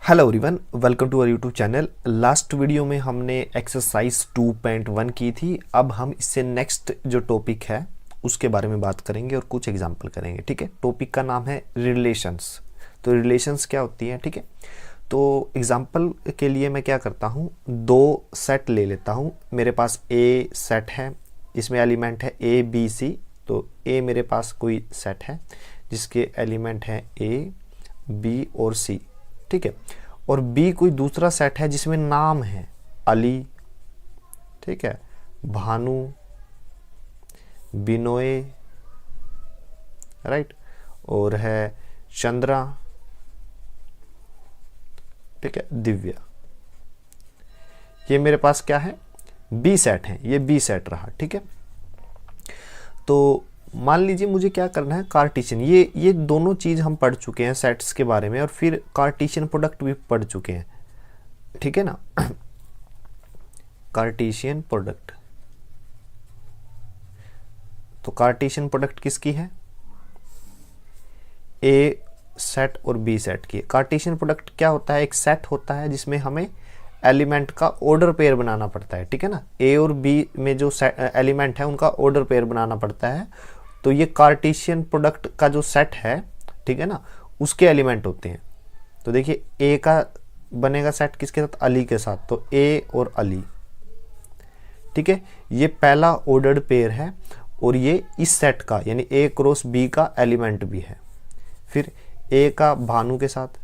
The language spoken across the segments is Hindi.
Hello everyone, welcome to our YouTube channel. Last video में हमने एक्सरसाइज 2.1 की थी। अब हम इससे नेक्स्ट जो टॉपिक है उसके बारे में बात करेंगे और कुछ एग्जांपल करेंगे। ठीक है, टॉपिक का नाम है रिलेशंस। तो रिलेशंस क्या होती है? ठीक है, तो एग्जांपल के लिए मैं क्या करता हूँ, दो सेट ले लेता हूँ। मेरे पास ए सेट है, इसमें एलिमेंट है ए बी सी। तो ए मेरे पास कोई सेट है जिसके एलिमेंट हैं ए बी और सी। ठीक है, और बी कोई दूसरा सेट है जिसमें नाम है अली, ठीक है, भानु, बिनोय, राइट, और है चंद्रा, ठीक है, दिव्या। ये मेरे पास क्या है? बी सेट है, ये बी सेट रहा। ठीक है, तो मान लीजिए मुझे क्या करना है, कार्टेशियन। ये दोनों चीज हम पढ़ चुके हैं सेट्स के बारे में, और फिर कार्टेशियन प्रोडक्ट भी पढ़ चुके हैं। ठीक है ना। कार्टेशियन प्रोडक्ट, तो कार्टेशियन प्रोडक्ट किसकी है? ए सेट और बी सेट की। कार्टेशियन प्रोडक्ट क्या होता है? एक सेट होता है जिसमें हमें एलिमेंट का ऑर्डर पेयर बनाना पड़ता है। ठीक है ना, ए और बी में जो एलिमेंट है उनका ऑर्डर पेयर बनाना पड़ता है। तो ये कार्टेशियन प्रोडक्ट का जो सेट है, ठीक है ना, उसके एलिमेंट होते हैं। तो देखिए ए का बनेगा सेट किसके साथ? अली के साथ। तो ए और अली, ठीक है, ये पहला ऑर्डर्ड पेयर है, और ये इस सेट का यानी ए क्रॉस बी का एलिमेंट भी है। फिर ए का भानु के साथ,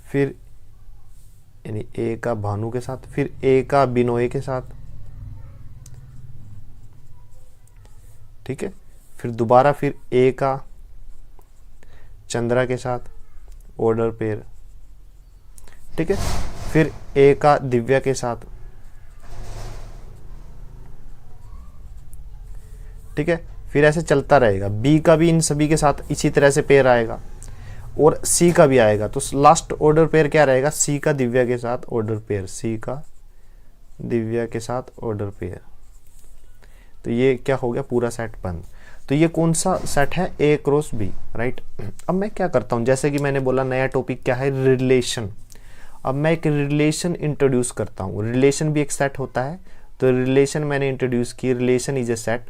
फिर यानी ए का भानु के साथ, फिर ए का बिनोय के साथ, ठीक है, फिर दोबारा फिर ए का चंद्रा के साथ ऑर्डर पेयर, ठीक है, फिर ए का दिव्या के साथ, ठीक है, फिर ऐसे चलता रहेगा। बी का भी इन सभी के साथ इसी तरह से पेयर आएगा, और सी का भी आएगा। तो लास्ट ऑर्डर पेयर क्या रहेगा? सी का दिव्या के साथ ऑर्डर पेयर, सी का दिव्या के साथ ऑर्डर पेयर। तो ये क्या हो गया? पूरा सेट बंद। तो ये कौन सा सेट है? ए क्रॉस बी, राइट। अब मैं क्या करता हूं, जैसे कि मैंने बोला नया टॉपिक क्या है? रिलेशन। अब मैं एक रिलेशन इंट्रोड्यूस करता हूं। रिलेशन भी एक सेट होता है, तो रिलेशन मैंने इंट्रोड्यूस की। रिलेशन इज ए सेट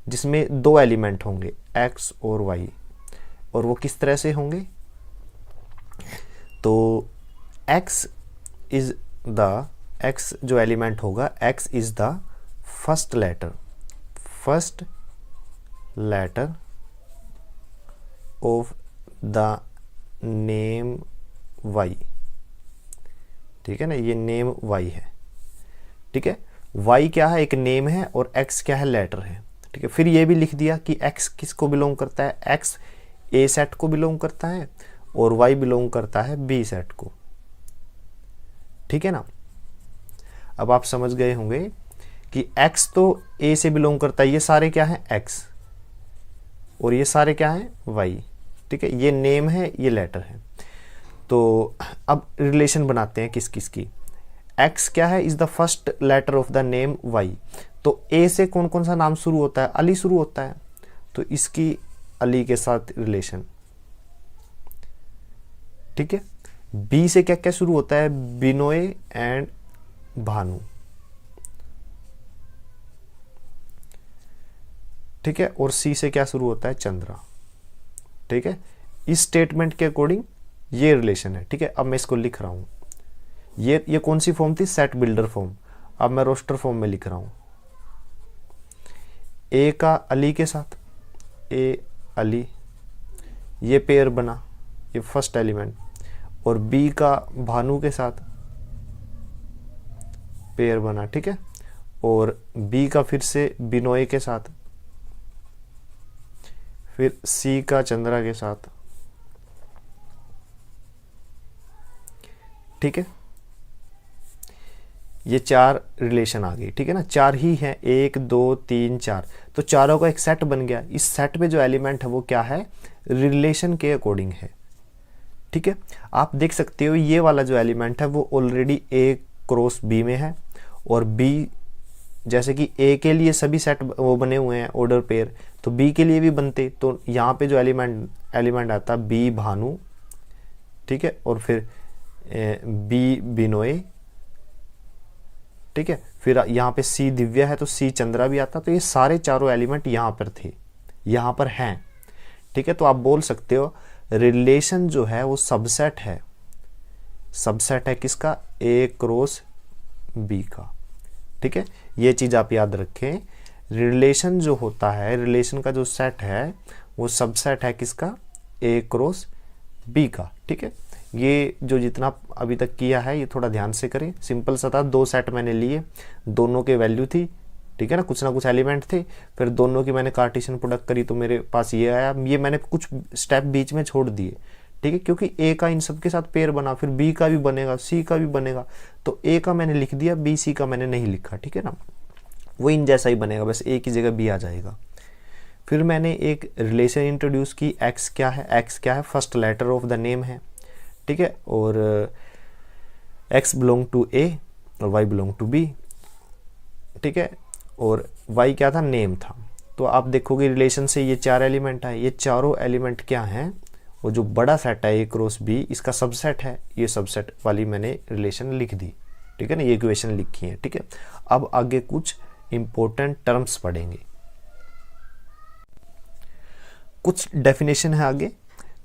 जिसमें दो एलिमेंट होंगे एक्स और वाई। और वो किस तरह से होंगे? तो x जो एलिमेंट होगा, x is the first letter of the name y। ठीक है ना, ये नेम y है। ठीक है, y क्या है? एक नेम है, और x क्या है? लेटर है। ठीक है, फिर ये भी लिख दिया कि x किसको बिलोंग करता है? x ए सेट को बिलोंग करता है, और y बिलोंग करता है बी सेट को। ठीक है ना। अब आप समझ गए होंगे कि x तो a से बिलोंग करता है। ये सारे क्या हैं? x, और ये सारे क्या हैं? y। ठीक है, ये नेम है, ये लेटर है। तो अब रिलेशन बनाते हैं किस किस की। x क्या है? Is the first letter of the name y। तो a से कौन कौन सा नाम शुरू होता है? अली शुरू होता है, तो इसकी अली के साथ रिलेशन। ठीक है, बी से क्या क्या शुरू होता है? बिनोय एंड भानु। ठीक है, और सी से क्या शुरू होता है? चंद्रा। ठीक है, इस स्टेटमेंट के अकॉर्डिंग ये रिलेशन है। ठीक है, अब मैं इसको लिख रहा हूं। ये कौन सी फॉर्म थी? Set builder form. अब मैं रोस्टर फॉर्म में लिख रहा हूं। ए का अली के साथ, ए अली, ये पेयर बना, ये फर्स्ट एलिमेंट। और बी का भानु के साथ पेयर बना। ठीक है, और बी का फिर से बिनोय के साथ, फिर सी का चंद्रा के साथ। ठीक है, ये चार रिलेशन आ गई। ठीक है ना, चार ही हैं, 1 2 3 4। तो चारों का एक सेट बन गया। इस सेट में जो एलिमेंट है वो क्या है? रिलेशन के अकॉर्डिंग है। ठीक है, आप देख सकते हो ये वाला जो एलिमेंट है वो ऑलरेडी ए क्रॉस बी में है, और बी जैसे कि ए के लिए सभी सेट वो बने हुए हैं ऑर्डर पेयर, तो बी के लिए भी बनते। तो यहाँ पे जो एलिमेंट आता बी भानु ठीक है, और फिर बी बिनोय, ठीक है, फिर यहाँ पे सी दिव्या है तो सी चंद्रा भी आता। तो ये सारे चारों एलिमेंट यहाँ पर थे, यहाँ पर हैं, ठीक है। तो आप बोल सकते हो रिलेशन जो है वो सबसेट है, सबसेट है किसका, ए क्रॉस बी का, ठीक है। ये चीज आप याद रखें, रिलेशन जो होता है, रिलेशन का जो सेट है वो सबसेट है किसका, ए क्रॉस बी का, ठीक है। ये जो जितना अभी तक किया है ये थोड़ा ध्यान से करें। सिंपल सा था, दो सेट मैंने लिए, दोनों के वैल्यू थी, ठीक है ना कुछ एलिमेंट थे, फिर दोनों की मैंने कार्टेशियन प्रोडक्ट करी तो मेरे पास ये आया। ये मैंने कुछ स्टेप बीच में छोड़ दिए, ठीक है, क्योंकि ए का इन सब के साथ पेयर बना, फिर बी का भी बनेगा, सी का भी बनेगा, तो ए का मैंने लिख दिया, बी सी का मैंने नहीं लिखा, ठीक है ना। वो इन जैसा ही बनेगा, बस ए की जगह बी आ जाएगा। फिर मैंने एक रिलेशन इंट्रोड्यूस की, एक्स क्या है, एक्स क्या है, first letter of the name है, ठीक है, और एक्स बिलोंग टू ए और वाई बिलोंग टू बी, ठीक है, और वाई क्या था, नेम था। तो आप देखोगे रिलेशन से ये चार एलिमेंट है, ये चारों एलिमेंट क्या हैं, वो जो बड़ा सेट है ए क्रॉस बी, इसका सबसेट है, ये सबसेट वाली मैंने रिलेशन लिख दी, ठीक है ना, ये इक्वेशन लिखी है, ठीक है। अब आगे कुछ इंपॉर्टेंट टर्म्स पढ़ेंगे, कुछ डेफिनेशन है आगे।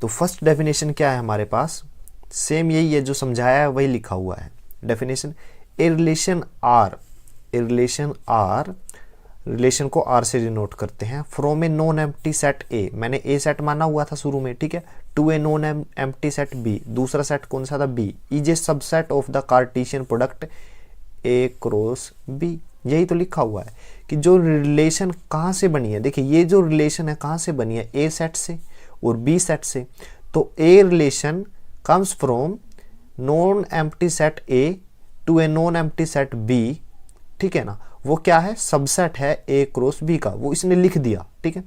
तो फर्स्ट डेफिनेशन क्या है हमारे पास, सेम यही है जो समझाया है वही लिखा हुआ है। Definition, a relation R, a relation R, relation को आर से डिनोट करते हैं, from a non empty set A, मैंने ए सेट माना हुआ था शुरू में, ठीक है, to a non empty set B, दूसरा सेट कौन सा था, B, is a subset of the Cartesian product A cross B. यही तो लिखा हुआ है कि जो रिलेशन कहाँ से बनी है, देखिए ये जो रिलेशन है कहाँ से बनी है, ए सेट से और बी सेट से। तो A relation comes from non empty set A to a non empty set B, ठीक है ना, वो क्या है, सबसेट है ए क्रॉस बी का, वो इसने लिख दिया, ठीक है।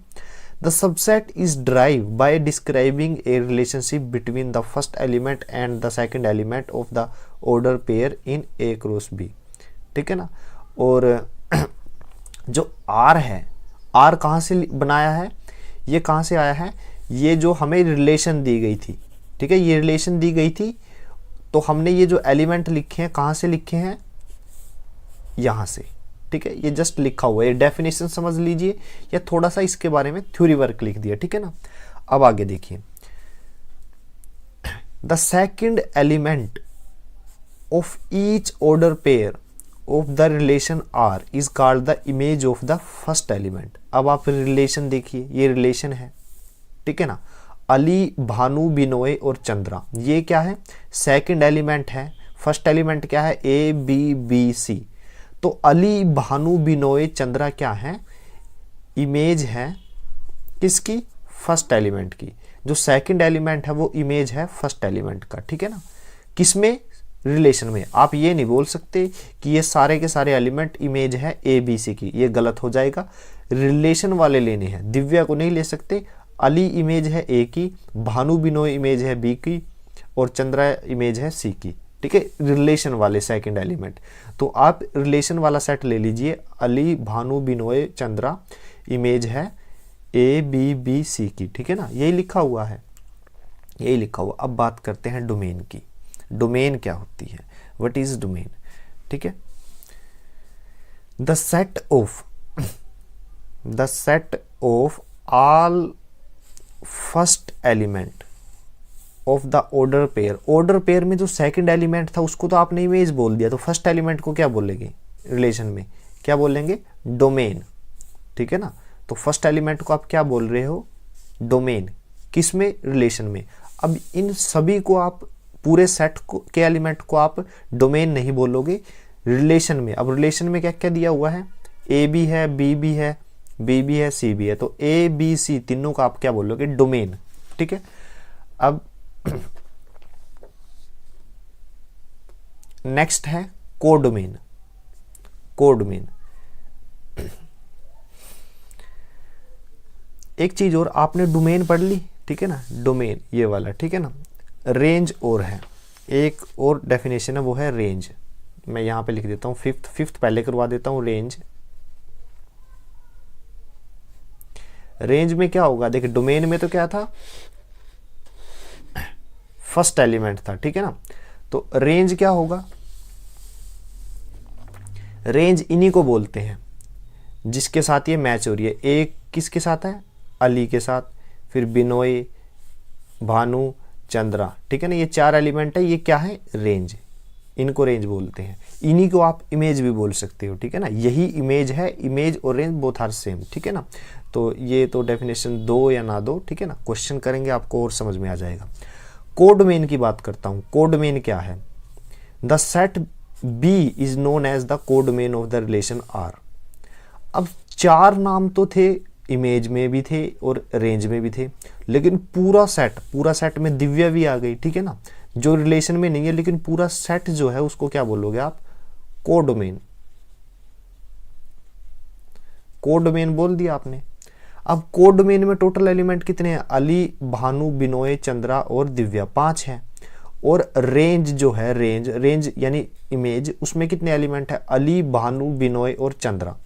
The subset is drive by describing a relationship between the first element and the second element of the order pair in A cross B, ठीक है ना। और जो आर है, आर कहाँ से बनाया है, ये कहाँ से आया है, ये जो हमें रिलेशन दी गई थी, ठीक है, ये रिलेशन दी गई थी, तो हमने ये जो एलिमेंट लिखे हैं कहाँ से लिखे हैं, यहाँ से, ठीक है, ये जस्ट लिखा हुआ है, डेफिनेशन समझ लीजिए, या थोड़ा सा इसके बारे में थ्योरी वर्क लिख दिया, ठीक है ना। अब आगे देखिए, the second element of each order pair of the relation R is called the image of the first element. अब आप रिलेशन देखिए, ये रिलेशन है, ठीक है ना, अली, भानु, बिनोय और चंद्रा, ये क्या है, सेकंड एलिमेंट है, फर्स्ट एलिमेंट क्या है, ए बी बी सी। तो अली, भानु, बिनोय, चंद्रा क्या है, इमेज है किसकी, फर्स्ट एलिमेंट की। जो सेकंड एलिमेंट है वो इमेज है फर्स्ट एलिमेंट का, ठीक है ना, किसमें, रिलेशन में। आप ये नहीं बोल सकते कि ये सारे के सारे एलिमेंट इमेज है ए बी सी की, ये गलत हो जाएगा, रिलेशन वाले लेने हैं, दिव्या को नहीं ले सकते। अली इमेज है ए की, भानु बिनोय इमेज है बी की, और चंद्रा इमेज है सी की, ठीक है, रिलेशन वाले सेकंड एलिमेंट। तो आप रिलेशन वाला सेट ले लीजिए, अली, भानु, बिनोय, चंद्रा, इमेज है ए बी बी सी की, ठीक है ना, यही लिखा हुआ है, यही लिखा हुआ। अब बात करते हैं डोमेन की। डोमेन क्या होती है, व्हाट इज डोमेन, ठीक है। The set of all first element of the order pair, order pair में जो सेकंड एलिमेंट था उसको तो आपने इमेज बोल दिया, तो फर्स्ट एलिमेंट को क्या बोलेंगे, रिलेशन में क्या बोलेंगे, डोमेन, ठीक है ना। तो फर्स्ट एलिमेंट को आप क्या बोल रहे हो, डोमेन, किसमें, रिलेशन में। अब इन सभी को आप पूरे सेट को के एलिमेंट को आप डोमेन नहीं बोलोगे, रिलेशन में। अब रिलेशन में क्या क्या दिया हुआ है, ए बी है, बी बी है, बी बी है, सी बी है, तो ए बी सी तीनों का आप क्या बोलोगे, डोमेन, ठीक है। अब नेक्स्ट है कोडोमेन। कोडोमेन, एक चीज और, आपने डोमेन पढ़ ली, ठीक है ना, डोमेन ये वाला, ठीक है ना। रेंज और है, एक और डेफिनेशन है वो है रेंज, मैं यहां पे लिख देता हूं, फिफ्थ पहले करवा देता हूं। रेंज में क्या होगा, देखिए डोमेन में तो क्या था, फर्स्ट एलिमेंट था, ठीक है ना। तो रेंज क्या होगा, रेंज इन्हीं को बोलते हैं जिसके साथ ये मैच हो रही है। एक किसके साथ है, अली के साथ, फिर बिनोय, भानु, चंद्रा, ठीक है ना। ये 4 एलिमेंट है, ये क्या है, रेंज, इनको रेंज बोलते हैं। इन्हीं को आप इमेज भी बोल सकते हो, ठीक है ना। यही इमेज है, इमेज और रेंज बोथ आर सेम, ठीक है ना। तो ये तो डेफिनेशन दो या ना दो, ठीक है ना, क्वेश्चन करेंगे आपको और समझ में आ जाएगा। कोडोमेन की बात करता हूं। कोडोमेन क्या है, the set B is known as the codomain of the relation R. अब 4 नाम तो थे, इमेज में भी थे और रेंज में भी थे, लेकिन पूरा सेट में दिव्या भी आ गई, ठीक है ना, जो रिलेशन में नहीं है, लेकिन पूरा सेट जो है उसको क्या बोलोगे आप, कोडोमेन। कोडोमेन बोल दिया आपने। अब कोडोमेन में टोटल एलिमेंट कितने हैं, अली, भानु, बिनोय, चंद्रा और दिव्या, 5 हैं। और रेंज जो है, रेंज यानी इमेज, उसमें कितने एलिमेंट है, अली, भानु, बिनोय और चंद्रा।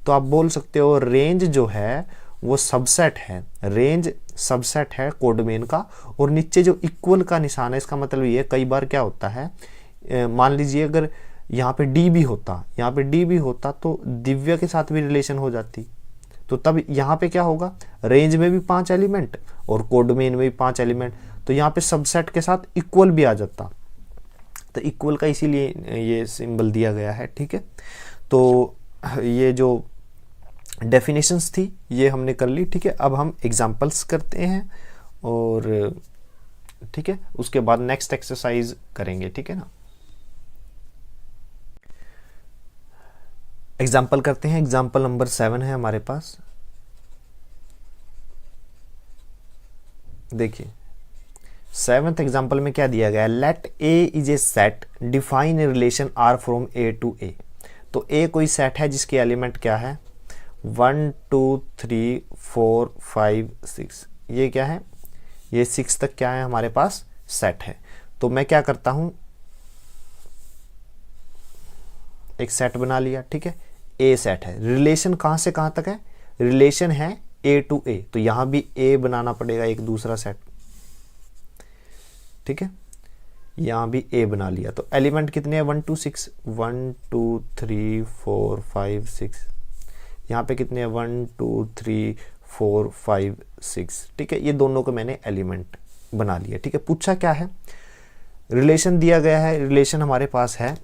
तो आप बोल सकते हो रेंज जो है वो सबसेट है, रेंज सबसेट है कोडोमेन का। और नीचे जो इक्वल का निशान है, इसका मतलब ये, कई बार क्या होता है, मान लीजिए अगर यहाँ पे डी भी होता तो दिव्या के साथ भी रिलेशन हो जाती, तो तब यहाँ पे क्या होगा, रेंज में भी 5 एलिमेंट और कोडोमेन में भी 5 एलिमेंट, तो यहाँ पे सबसेट के साथ इक्वल भी आ जाता। तो इक्वल का इसीलिए ये सिंबल दिया गया है, ठीक है। तो ये जो डेफिनेशंस थी ये हमने कर ली, ठीक है। अब हम एग्जांपल्स करते हैं और ठीक है, उसके बाद नेक्स्ट एक्सरसाइज करेंगे, ठीक है ना। एग्जाम्पल करते हैं। एग्जाम्पल नंबर 7 है हमारे पास। देखिए 7th एग्जाम्पल में क्या दिया गया है, let A is a set define a relation R from A to A. तो ए कोई सेट है जिसके एलिमेंट क्या है, 1 2 3 4 5 6। ये क्या है, ये 6 तक क्या है हमारे पास सेट है। तो मैं क्या करता हूं, एक सेट बना लिया, ठीक है, ए सेट है। रिलेशन कहां से कहां तक है, रिलेशन है ए टू ए, तो यहां भी ए बनाना पड़ेगा एक दूसरा सेट, ठीक है। यहां भी ए बना लिया, तो एलिमेंट कितने हैं, 1 2 6, 1 2 3 4 5 6। यहाँ पे कितने हैं, 1 2 3 4 5 6, ठीक है। ये दोनों को मैंने एलिमेंट बना लिया, ठीक है। पूछा क्या है, रिलेशन दिया गया है, रिलेशन हमारे पास है,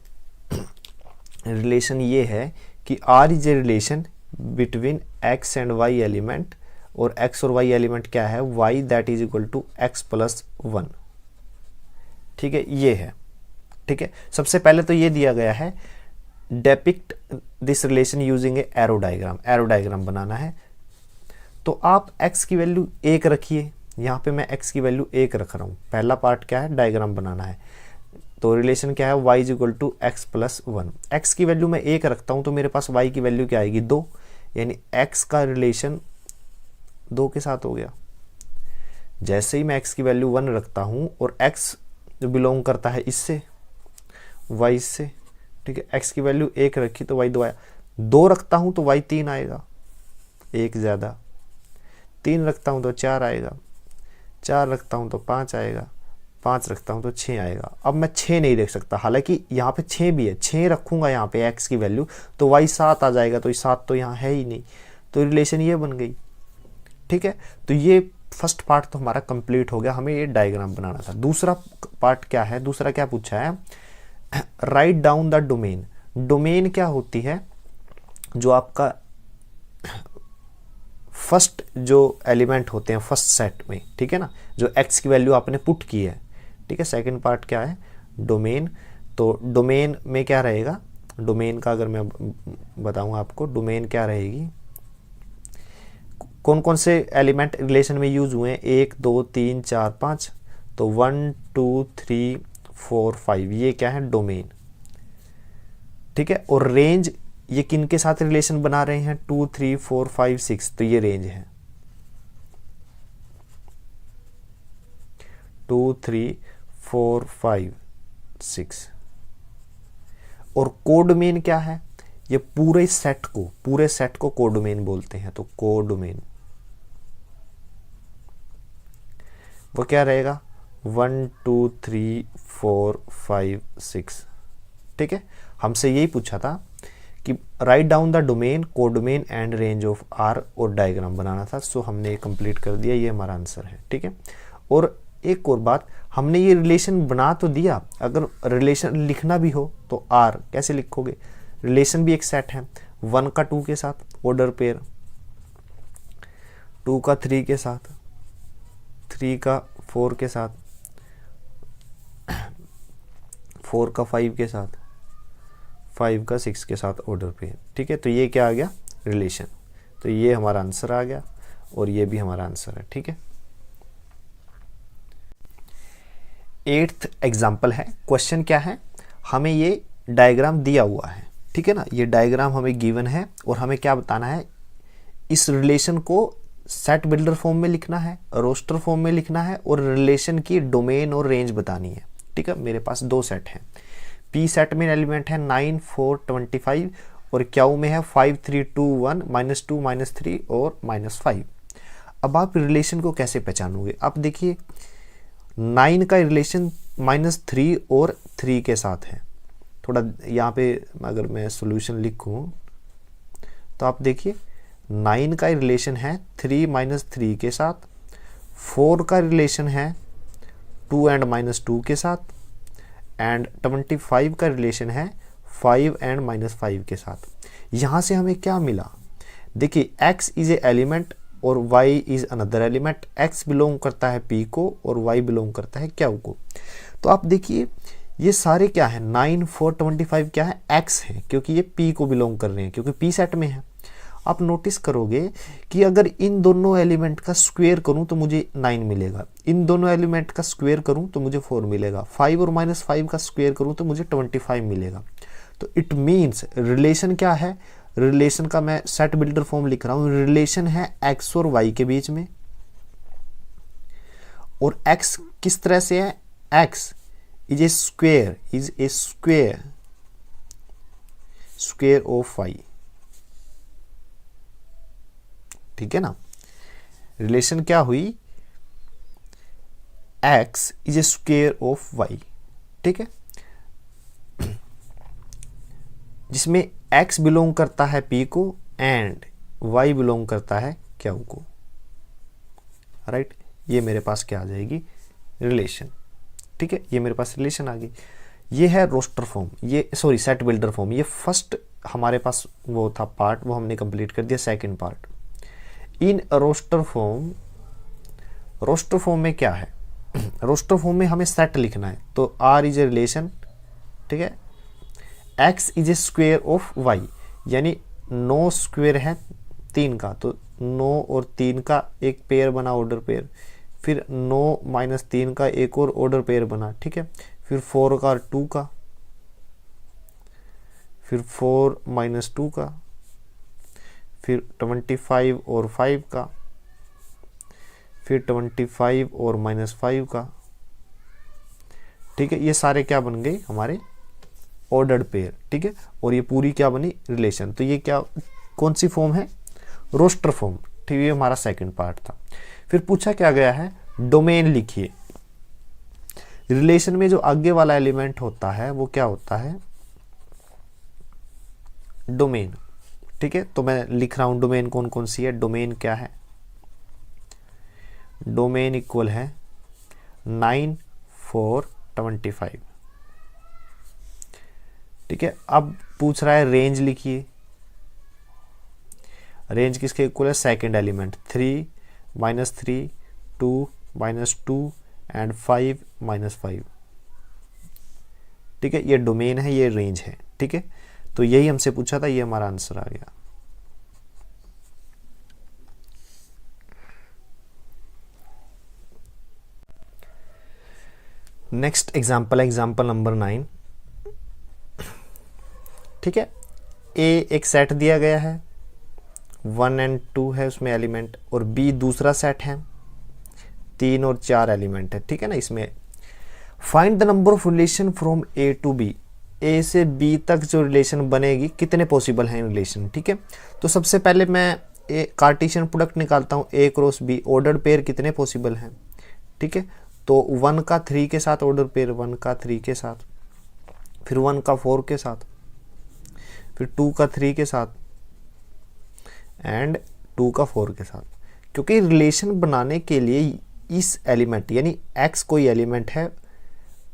रिलेशन ये है कि R is a relation between x and y element, और एक्स और वाई एलिमेंट क्या है, y that is equal to x plus 1, ठीक है, ये है, ठीक है। सबसे पहले तो ये दिया गया है, depict this relation using a arrow diagram, arrow diagram बनाना है। तो आप x की वैल्यू 1 रखिए, यहाँ पे मैं x की वैल्यू 1 रख रहा हूँ। पहला पार्ट क्या है, डायग्राम बनाना है। तो रिलेशन क्या है, y is equal to x plus 1। एक्स की वैल्यू मैं 1 रखता हूँ तो मेरे पास y की वैल्यू क्या आएगी, 2, यानी x का रिलेशन 2 के साथ हो गया। जैसे ही मैं x की वैल्यू 1 रखता हूँ और x जो बिलोंग करता है इससे, y से, ठीक है, x की वैल्यू 1 रखी तो y 2 आया। 2 रखता हूँ तो y 3 आएगा, 1 ज़्यादा। 3 रखता हूँ तो 4 आएगा, 4 रखता हूँ तो 5 आएगा, 5 रखता हूँ तो 6 आएगा। अब मैं 6 नहीं रख सकता, हालांकि यहाँ पे 6 भी है, 6 रखूँगा यहाँ पे x की वैल्यू तो y 7 आ जाएगा, तो ये 7 तो यहाँ है ही नहीं, तो रिलेशन ये बन गई, ठीक है। तो ये फर्स्ट पार्ट तो हमारा कंप्लीट हो गया, हमें ये डायग्राम बनाना था। दूसरा पार्ट क्या है, दूसरा क्या पूछा है, right down the domain. Domain क्या होती है, जो आपका फर्स्ट जो एलिमेंट होते हैं फर्स्ट सेट में, ठीक है ना, जो x की वैल्यू आपने पुट की है, ठीक है। सेकंड पार्ट क्या है, डोमेन। तो डोमेन में क्या रहेगा, डोमेन का अगर मैं बताऊं आपको, डोमेन क्या रहेगी, कौन कौन से एलिमेंट रिलेशन में यूज हुए हैं, 1 2 3 4 5, तो 1 2 3 4 5, ये क्या है, डोमेन, ठीक है। और रेंज, ये किन के साथ रिलेशन बना रहे हैं, 2 3 4 5 6, तो ये रेंज है, 2 3 4 5 6। और कोडोमेन क्या है, ये पूरे सेट को कोडोमेन बोलते हैं। तो कोडोमेन वो क्या रहेगा, 1 2 3 4 5 6। ठीक है, हमसे यही पूछा था कि write down the domain, codomain and range of R और डायग्राम बनाना था। सो हमने ये कंप्लीट कर दिया, ये हमारा आंसर है। ठीक है, और एक और बात, हमने ये रिलेशन बना तो दिया, अगर रिलेशन लिखना भी हो तो आर कैसे लिखोगे? रिलेशन भी एक सेट है, 1 का 2 के साथ ऑर्डर पेयर, 2 का 3 के साथ, 3 का 4 के साथ, 4 का 5 के साथ, 5 का 6 के साथ ऑर्डर पेयर। ठीक है, तो ये क्या आ गया? रिलेशन। तो ये हमारा आंसर आ गया और ये भी हमारा आंसर है। ठीक है, 8th एग्जाम्पल है। क्वेश्चन क्या है? हमें ये डायग्राम दिया हुआ है, ठीक है ना, ये डायग्राम हमें गिवन है और हमें क्या बताना है, इस रिलेशन को सेट बिल्डर फॉर्म में लिखना है, रोस्टर फॉर्म में लिखना है और रिलेशन की डोमेन और रेंज बतानी है। ठीक है, मेरे पास 2 सेट हैं। पी सेट में एलिमेंट है 9 4 25 और क्यू में है 5 3 2 1 -2 -3 और -5। अब आप रिलेशन को कैसे पहचानोगे? आप देखिए 9 का रिलेशन -3 और 3 के साथ है। थोड़ा यहाँ पे अगर मैं सॉल्यूशन लिखूं तो आप देखिए 9 का रिलेशन है 3 -3 के साथ, 4 का रिलेशन है 2 एंड -2 के साथ एंड 25 का रिलेशन है 5 एंड -5 के साथ। यहाँ से हमें क्या मिला? देखिए x इज ए एलिमेंट और y is another element. x belong करता है p को और y बिलोंग करता है q को। तो आप देखिए ये सारे क्या है, 9 4 25 क्या है? x है, क्योंकि ये p को बिलोंग कर रहे हैं, क्योंकि p सेट में है। आप नोटिस करोगे कि अगर इन दोनों एलिमेंट का स्क्वायर करूं तो मुझे 9 मिलेगा, इन दोनों एलिमेंट का स्क्वायर करूं तो मुझे 4 मिलेगा, 5 और -5 का स्क्वायर करूं तो मुझे 25 मिलेगा। तो इट मीन्स रिलेशन क्या है? रिलेशन का मैं सेट बिल्डर फॉर्म लिख रहा हूं। रिलेशन है x और y के बीच में, और x किस तरह से है? x is a square of y। ठीक है ना, रिलेशन क्या हुई? x is a square of y। ठीक है, जिसमें x बिलोंग करता है p को एंड y बिलोंग करता है q को। राइट, ये मेरे पास क्या आ जाएगी? रिलेशन। ठीक है, ये मेरे पास रिलेशन आ गई। ये है रोस्टर फॉर्म, ये सॉरी सेट बिल्डर फॉर्म। ये फर्स्ट हमारे पास वो था पार्ट, वो हमने कंप्लीट कर दिया। Second part in roster form में क्या है? रोस्टर फॉर्म में हमें सेट लिखना है, तो R इज ए रिलेशन। ठीक है, x is a square of y, यानी 9 स्क्वायर है 3 का, तो 9 और 3 का एक पेयर बना ऑर्डर पेयर, फिर 9 -3 का एक और ऑर्डर पेयर बना। ठीक है, फिर 4 का 2 का, फिर 4 -2 का, फिर 25 और 5 का, फिर 25 और -5 का। ठीक है, ये सारे क्या बन गए? हमारे ऑर्डर्ड पेयर। ठीक है, और ये पूरी क्या बनी? रिलेशन। तो ये क्या, कौन सी फॉर्म है? Roster form. ठीक है, ये हमारा सेकंड पार्ट था। फिर पूछा क्या गया है? डोमेन लिखिए। रिलेशन में जो आगे वाला एलिमेंट होता है वो क्या होता है? डोमेन। ठीक है, तो मैं लिख रहा हूं डोमेन कौन कौन सी है। डोमेन क्या है? डोमेन इक्वल है 9 4 25। ठीक है, अब पूछ रहा है रेंज लिखिए। रेंज किसके इक्वल है? Second element 3 -3 2 -2 and 5 -5। ठीक है, ये डोमेन है, ये रेंज है। ठीक है, तो यही हमसे पूछा था, ये हमारा आंसर आ गया। नेक्स्ट एग्जाम्पल है एग्जाम्पल नंबर 9। ठीक है, ए एक सेट दिया गया है, 1 एंड 2 है उसमें एलिमेंट, और बी दूसरा सेट है, 3 और 4 एलिमेंट है। ठीक है ना, इसमें find the number of relation from A to B. A से बी तक जो रिलेशन बनेगी, कितने पॉसिबल हैं रिलेशन। ठीक है, तो सबसे पहले मैं कार्टेशियन प्रोडक्ट निकालता हूँ, ए क्रॉस बी, ऑर्डर्ड पेयर कितने पॉसिबल हैं। ठीक है, तो 1 का 3 के साथ ऑर्डर पेयर, 1 का 3 के साथ, फिर 1 का 4 के साथ, फिर 2 का 3 के साथ एंड 2 का 4 के साथ। क्योंकि रिलेशन बनाने के लिए इस एलिमेंट यानी x कोई एलिमेंट है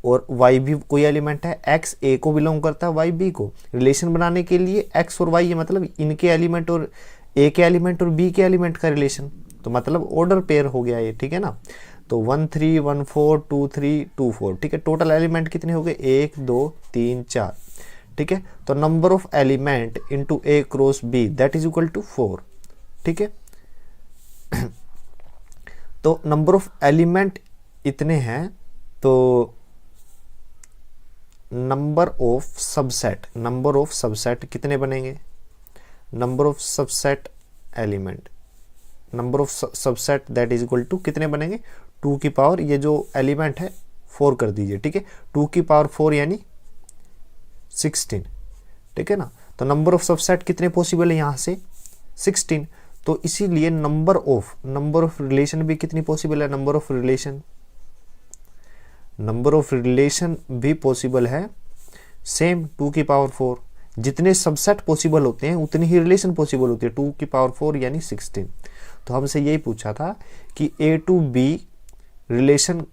और y भी कोई एलिमेंट है, x a को बिलोंग करता है, y b को। रिलेशन बनाने के लिए x और y ये मतलब इनके एलिमेंट और a के एलिमेंट और b के एलिमेंट का रिलेशन, तो मतलब ऑर्डर पेयर हो गया ये, ठीक है ना। तो 1 3 1 4 2 3 2 4, ठीक है। टोटल एलिमेंट कितने हो गए, 1 2 3 4, ठीक है। तो number of element into a cross b that is equal to 4, ठीक है। तो नंबर ऑफ एलिमेंट इतने हैं, तो नंबर ऑफ सबसेट कितने बनेंगे, number of subset element, number of subset that is equal to कितने बनेंगे, 2 की पावर, ये जो एलिमेंट है 4 कर दीजिए, ठीक है। 2 की पावर 4 यानी 16, ठीक है ना। तो नंबर ऑफ सबसेट कितने पॉसिबल है यहाँ से, 16। तो इसीलिए नंबर ऑफ रिलेशन भी कितनी पॉसिबल है, नंबर ऑफ रिलेशन भी पॉसिबल है सेम 2 की पावर 4। जितने सबसेट पॉसिबल होते हैं उतनी ही रिलेशन पॉसिबल होती है, 2 की पावर 4 यानी 16। तो हमसे यही पूछा था कि a टू b रिलेशन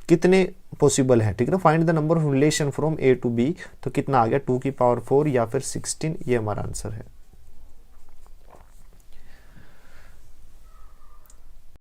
कितने पॉसिबल है, ठीक है ना। Find the number of relation from a to b, तो कितना आ गया, 2 की पावर 4 या फिर 16, ये हमारा आंसर है।